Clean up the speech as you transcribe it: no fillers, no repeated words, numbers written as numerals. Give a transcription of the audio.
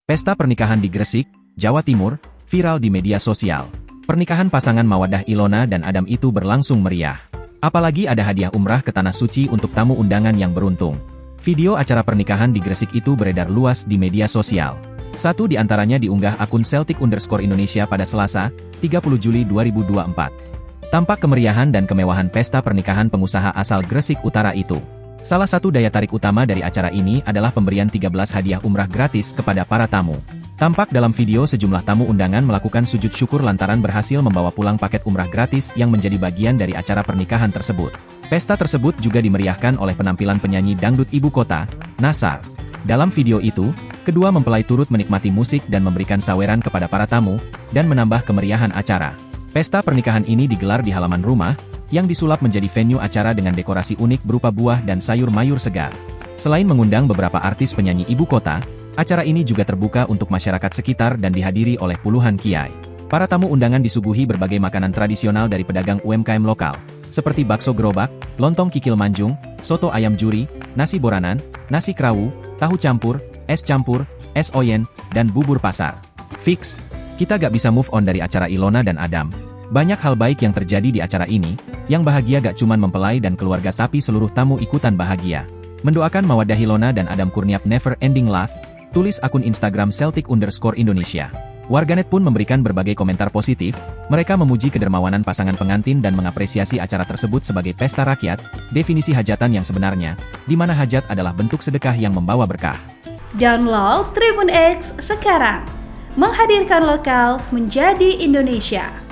Pesta pernikahan di Gresik, Jawa Timur, viral di media sosial. Pernikahan pasangan Mawaddah Ilona dan Adam itu berlangsung meriah. Apalagi ada hadiah umrah ke Tanah Suci untuk tamu undangan yang beruntung. Video acara pernikahan di Gresik itu beredar luas di media sosial. Satu di antaranya diunggah akun Celtic_Indonesia pada Selasa, 30 Juli 2024. Tampak kemeriahan dan kemewahan pesta pernikahan pengusaha asal Gresik Utara itu. Salah satu daya tarik utama dari acara ini adalah pemberian 13 hadiah umrah gratis kepada para tamu. Tampak dalam video sejumlah tamu undangan melakukan sujud syukur lantaran berhasil membawa pulang paket umrah gratis yang menjadi bagian dari acara pernikahan tersebut. Pesta tersebut juga dimeriahkan oleh penampilan penyanyi dangdut ibu kota, Nassar. Dalam video itu, kedua mempelai turut menikmati musik dan memberikan saweran kepada para tamu, dan menambah kemeriahan acara. Pesta pernikahan ini digelar di halaman rumah, yang disulap menjadi venue acara dengan dekorasi unik berupa buah dan sayur mayur segar. Selain mengundang beberapa artis penyanyi ibu kota, acara ini juga terbuka untuk masyarakat sekitar dan dihadiri oleh puluhan kiai. Para tamu undangan disuguhi berbagai makanan tradisional dari pedagang UMKM lokal, seperti bakso gerobak, lontong kikil manjung, soto ayam juri, nasi boranan, nasi kerawu, tahu campur, es oyen, dan bubur pasar. Fix, kita gak bisa move on dari acara Ilona dan Adam. Banyak hal baik yang terjadi di acara ini, yang bahagia gak cuman mempelai dan keluarga tapi seluruh tamu ikutan bahagia. Mendoakan Mawaddah Ilona dan Adam Kurniap never ending laugh, tulis akun Instagram Celtic_Indonesia. Warganet pun memberikan berbagai komentar positif, mereka memuji kedermawanan pasangan pengantin dan mengapresiasi acara tersebut sebagai pesta rakyat, definisi hajatan yang sebenarnya, di mana hajat adalah bentuk sedekah yang membawa berkah. Download Tribun X sekarang, menghadirkan lokal menjadi Indonesia.